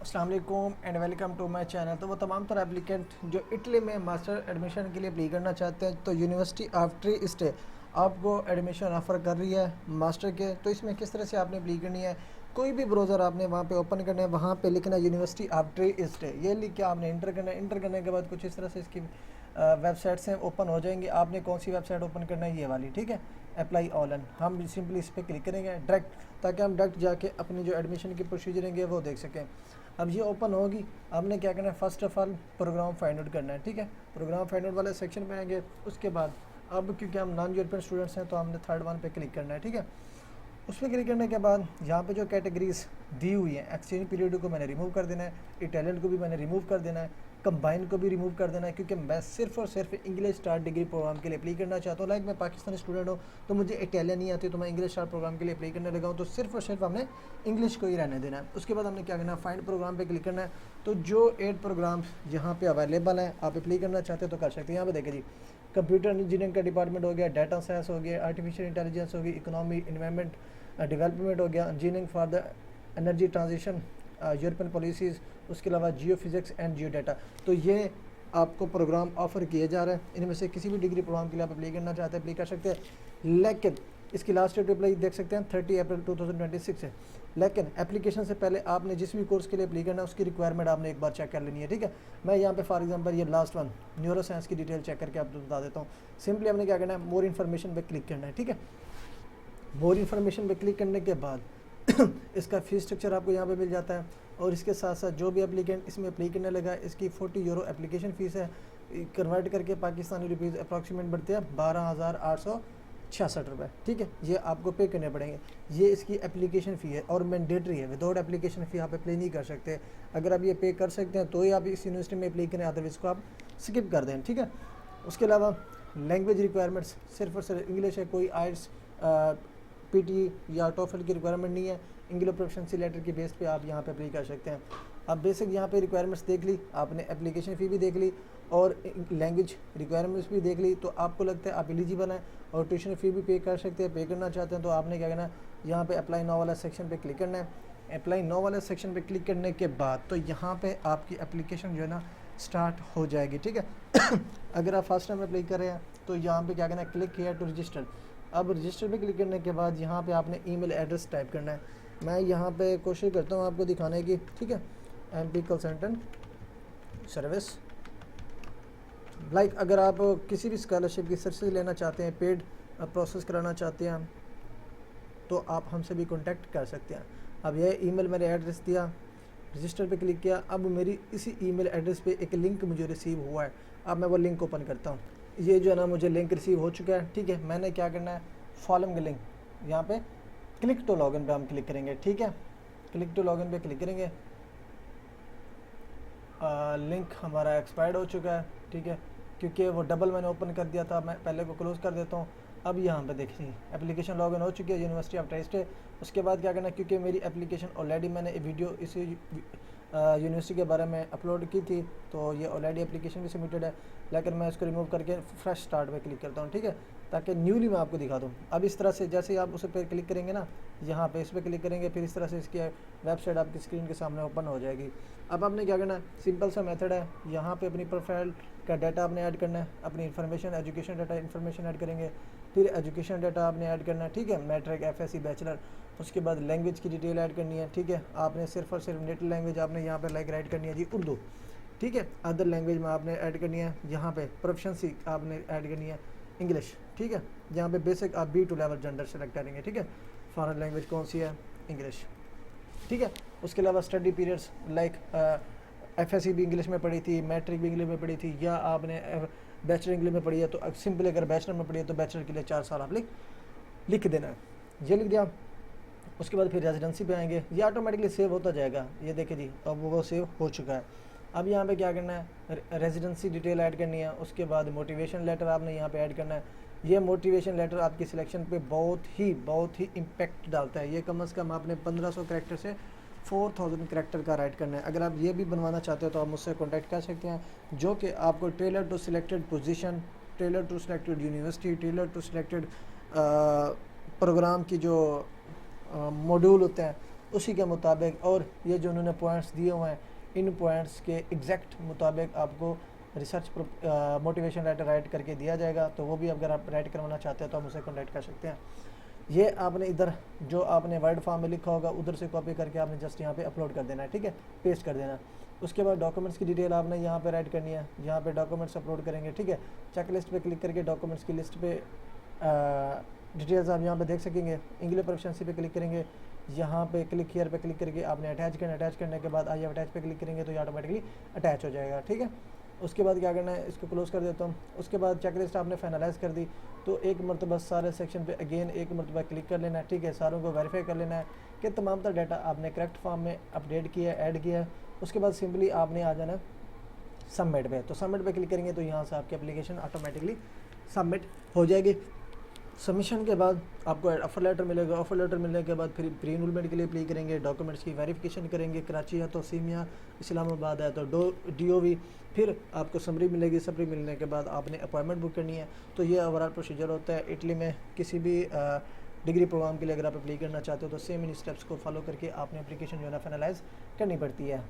अस्सलाम वालेकुम and welcome to my channel. तो वो तमाम तरह एप्लीकेंट जो इटली में मास्टर एडमिशन के लिए अप्लाई करना चाहते हैं, तो यूनिवर्सिटी ऑफ ट्रिएस्टे आपको एडमिशन ऑफ़र कर रही है मास्टर के। तो इसमें किस तरह से आपने अप्लाई करनी है, कोई भी ब्राउज़र आपने वहाँ पे ओपन करना है, वहाँ पे लिखना है यूनिवर्सिटी ऑफ ट्रिएस्टे, ये लिख के आपने इंटर करना है। इंटर करने के बाद कुछ इस तरह से इसकी वेबसाइट्स हैं ओपन हो जाएंगी। आपने कौन सी वेबसाइट ओपन करना है, ये वाली, ठीक है, अप्लाई ऑनलाइन। हम सिंपली इस पर क्लिक करेंगे डायरेक्ट, ताकि हम डायरेक्ट जाके अपनी जो एडमिशन की प्रोसीजर है वो देख सकें। अब ये ओपन होगी, आपने क्या करना है, first of all programme find out करना है, ठीक है। प्रोग्राम फाइंड आउट वाले सेक्शन में आएंगे। उसके बाद अब क्योंकि हम नॉन यूरोपियन स्टूडेंट्स हैं, तो हमने थर्ड वन पे क्लिक करना है, ठीक है। उस पर क्लिक करने के बाद यहाँ पे जो कैटेगरीज दी हुई हैं, एक्सचेंज पीरियड को मैंने रिमूव कर देना है, इटालियन को भी मैंने रिमूव कर देना है, कंबाइन को भी रिमूव कर देना है, क्योंकि मैं सिर्फ और सिर्फ इंग्लिश स्टार्ट डिग्री प्रोग्राम के लिए अप्लाई करना चाहता हूँ। लाइक मैं पाकिस्तानी स्टूडेंट हूँ, तो मुझे इटालियन नहीं आती, तो मैं इंग्लिश स्टार्ट प्रोग्राम के लिए अप्लाई करने लगा हूँ, तो सिर्फ और सिर्फ हमने इंग्लिश को ही रहने देना है। उसके बाद हमने क्या करना है, फाइंड प्रोग्राम पे क्लिक करना है। तो जो 8 प्रोग्राम यहाँ पे अवेलेबल हैं, आप अप्लाई करना चाहते हैं तो कर सकते हैं। यहाँ पे देखिए जी, कंप्यूटर इंजीनियरिंग का डिपार्टमेंट हो गया, डाटा साइंस हो गया, आर्टिफिशियल इंटेलिजेंस हो गई, इकोनॉमी इन्वायरमेंट डेवलपमेंट हो गया, engineering for the energy transition, European policies, उसके अलावा जियो फिज़िक्स एंड जियो डाटा। तो ये आपको प्रोग्राम ऑफ़र किए जा रहे हैं। इनमें से किसी भी डिग्री प्रोग्राम के लिए आप अप्लाई करना चाहते हैं, अप्लाई कर सकते हैं। लेकिन इसकी लास्ट डेट अप्लाई देख सकते हैं 30 अप्रैल 2026 है। लेकिन एप्लीकेशन से पहले आपने जिस भी कोर्स के लिए अप्लाई करना है, उसकी रिक्वायरमेंट आपने एक बार चेक कर लेनी है, ठीक है। मैं यहाँ पे फॉर एग्जांपल ये लास्ट वन न्यूरो साइंस की डिटेल चेक करके आपको बता देता हूँ। सिंपली आपने क्या करना है, मोर इन्फॉर्मेशन पे क्लिक करना है, ठीक है। मोर इन्फॉर्मेशन पे क्लिक करने के बाद इसका फ़ीस स्ट्रक्चर आपको यहाँ पे मिल जाता है, और इसके साथ साथ जो भी एप्लीकेंट इसमें अप्लाई करने लगा, इसकी 40 यूरो एप्लीकेशन फ़ीस है। कन्वर्ट करके पाकिस्तानी रुपीज़ अप्रॉक्सीमेट बढ़ते हैं 12,866 रुपये, ठीक है। ये आपको पे करने पड़ेंगे। ये इसकी एप्लीकेशन फ़ी है और मैंडेटरी है। विदाउट एप्लीकेशन फ़ी आप अप्लाई नहीं कर सकते। अगर आप ये पे कर सकते हैं तो ही आप इस यूनिवर्सिटी में अप्लाई करें, अदरवाइज़ को आप स्किप कर दें, ठीक है। उसके अलावा लैंग्वेज रिक्वायरमेंट्स सिर्फ और सिर्फ इंग्लिश है, कोई आइल्स पीटी या टोफल की रिक्वायरमेंट नहीं है। इंग्लिश प्रोफिशिएंसी लेटर की बेस पे आप यहाँ पे अप्लाई कर सकते हैं। अब बेसिक यहाँ पे रिक्वायरमेंट्स देख ली आपने, एप्लीकेशन फ़ी भी देख ली और लैंग्वेज रिक्वायरमेंट्स भी देख ली, तो आपको लगता है आप एलिजिबल हैं और ट्यूशन फ़ी भी पे कर सकते हैं। पे करना चाहते हैं तो आपने क्या करना है, यहाँ पे अप्लाई नाउ वाला सेक्शन पे क्लिक करना है। अप्लाई नाउ वाले सेक्शन पे क्लिक करने के बाद तो यहाँ पे आपकी एप्लीकेशन जो है ना स्टार्ट हो जाएगी, ठीक है। अगर आप फर्स्ट टाइम अप्लाई कर रहे हैं तो यहाँ पे क्या करना है, क्लिक हियर टू रजिस्टर। अब रजिस्टर पे क्लिक करने के बाद यहाँ पे आपने ईमेल एड्रेस टाइप करना है। मैं यहाँ पे कोशिश करता हूँ आपको दिखाने की, ठीक है। MP कंसल्टेंट सर्विस, लाइक अगर आप किसी भी स्कॉलरशिप की सर्विस लेना चाहते हैं, पेड प्रोसेस कराना चाहते हैं, तो आप हमसे भी कांटेक्ट कर सकते हैं। अब यह ईमेल मैंने एड्रेस दिया, रजिस्टर पे क्लिक किया। अब मेरी इसी ईमेल एड्रेस पे एक लिंक मुझे रिसीव हुआ है। अब मैं वो लिंक ओपन करता हूँ। ये जो है ना, मुझे लिंक रिसीव हो चुका है, ठीक है। मैंने क्या करना है, फॉलोइंग लिंक, यहाँ पे क्लिक टू लॉगिन पे हम क्लिक करेंगे, ठीक है। क्लिक टू लॉगिन पे क्लिक करेंगे। लिंक हमारा एक्सपायर्ड हो चुका है, ठीक है, क्योंकि वो डबल मैंने ओपन कर दिया था। मैं पहले को क्लोज़ कर देता हूँ। अब यहाँ पे देखिए एप्लीकेशन लॉगिन हो चुकी है यूनिवर्सिटी ऑफ ट्रिएस्टे। उसके बाद क्या करना है, क्योंकि मेरी एप्लीकेशन ऑलरेडी मैंने वीडियो इसी यूनिवर्सिटी के बारे में अपलोड की थी, तो ये ऑलरेडी एप्लीकेशन भी सबमिटेड है। लेकिन मैं इसको रिमूव करके फ्रेश स्टार्ट पे क्लिक करता हूँ, ठीक है, ताकि न्यूली मैं आपको दिखा दूँ। अब इस तरह से जैसे ही आप उस पर क्लिक करेंगे ना, यहाँ पे इस पर क्लिक करेंगे, फिर इस तरह से इसकी वेबसाइट आपकी स्क्रीन के सामने ओपन हो जाएगी। अब आपने क्या करना है, सिंपल सा मेथड है, यहाँ पे अपनी प्रोफाइल का डाटा आपने ऐड करना है, अपनी information education data information add करेंगे, फिर एजुकेशन डाटा आपने ऐड करना है, ठीक है, मैट्रिक FSc बैचलर। उसके बाद लैंग्वेज की डिटेल ऐड करनी है, ठीक है। आपने सिर्फ और सिर्फ नेटिव लैंग्वेज आपने यहाँ पे लाइक राइट करनी है जी उर्दू, ठीक है। अदर लैंग्वेज में आपने ऐड करनी है, यहाँ पे प्रोफिशिएंसी आपने ऐड करनी है इंग्लिश, ठीक है। यहाँ पे बेसिक आप B2 लेवल जेंडर सेलेक्ट करेंगे, ठीक है। फॉरेन लैंग्वेज कौन सी है, इंग्लिश, ठीक है। उसके अलावा स्टडी पीरियड्स लाइक FSc भी इंग्लिश में पढ़ी थी, मैट्रिक भी इंग्लिश में पढ़ी थी, या आपने बैचलर इंग्लिश में पढ़ी है, तो सिंपली अगर बैचलर में पढ़ी है तो बैचलर के लिए 4 साल आप लिख देना है। ये लिख दिया। उसके बाद फिर रेजिडेंसी पे आएंगे, ये ऑटोमेटिकली सेव होता जाएगा। ये देखिए जी, अब वो सेव हो चुका है। अब यहाँ पे क्या करना है, रेजिडेंसी डिटेल ऐड करनी है। उसके बाद मोटिवेशन लेटर आपने यहाँ पे ऐड करना है। ये मोटिवेशन लेटर आपकी सिलेक्शन पे बहुत ही इम्पेक्ट डालता है। ये कम से कम आपने 1500 कैरेक्टर से 4000 कैरेक्टर का राइट करना है। अगर आप ये भी बनवाना चाहते हो तो आप मुझसे कॉन्टैक्ट कर सकते हैं, जो कि आपको tailor to selected position, tailor to selected university, tailor to selected programme की जो मॉड्यूल होते हैं उसी के मुताबिक, और ये जो उन्होंने पॉइंट्स दिए हुए हैं इन पॉइंट्स के एग्जैक्ट मुताबिक आपको रिसर्च मोटिवेशन लेटर राइट करके दिया जाएगा। तो वो भी अगर आप राइट करवाना चाहते हैं तो आप मुझसे कॉन्टैक्ट कर सकते हैं। ये आपने इधर जो आपने वर्ड फॉर्म में लिखा होगा उधर से कॉपी करके आपने जस्ट यहाँ पे अपलोड कर देना है, ठीक है, पेस्ट कर देना। उसके बाद डॉक्यूमेंट्स की डिटेल आपने यहाँ पे राइट करनी है, यहाँ पे डॉक्यूमेंट्स अपलोड करेंगे, ठीक है। चेक लिस्ट पर क्लिक करके डॉक्यूमेंट्स की लिस्ट पे डिटेल्स आप यहाँ पे देख सकेंगे। इंग्लिश प्रोफिशिएंसी पे क्लिक करेंगे, यहाँ पे क्लिक हियर पे क्लिक करके आपने अटैच करना, अटैच करने के बाद आई अटैच पे क्लिक करेंगे तो ये ऑटोमेटिकली अटैच हो जाएगा, ठीक है। उसके बाद क्या करना है, इसको क्लोज कर देता हूँ। उसके बाद चेकलिस्ट आपने फाइनलाइज कर दी तो एक मरतबा सारे सेक्शन पे अगेन एक मरतबा क्लिक कर लेना है, ठीक है। सारों को वेरीफाई कर लेना है कि तमाम तरह डाटा आपने करेक्ट फॉर्म में अपडेट किया है, ऐड किया है। उसके बाद सिंपली आपने आ जाना सबमिट पे। तो सबमिट पे क्लिक करेंगे तो यहाँ से आपकी एप्लीकेशन ऑटोमेटिकली सबमिट हो जाएगी। सबमिशन के बाद आपको ऑफर लेटर मिलेगा। ऑफर लेटर मिलने के बाद फिर प्री इनरोलमेंट के लिए अप्लाई करेंगे, डॉक्यूमेंट्स की वेरिफिकेशन करेंगे, कराची है तो सीमिया, इस्लामाबाद है तो DOV, फिर आपको समरी मिलेगी। समरी मिलने के बाद आपने अपॉइंटमेंट बुक करनी है। तो ये ओवरऑल प्रोसीजर होता है इटली में किसी भी डिग्री प्रोग्राम के लिए। अगर आप अप्लाई करना चाहते हो तो सेम इन स्टेप्स को फॉलो करके आपने एप्लीकेशन जो है ना फाइनलाइज करनी पड़ती है।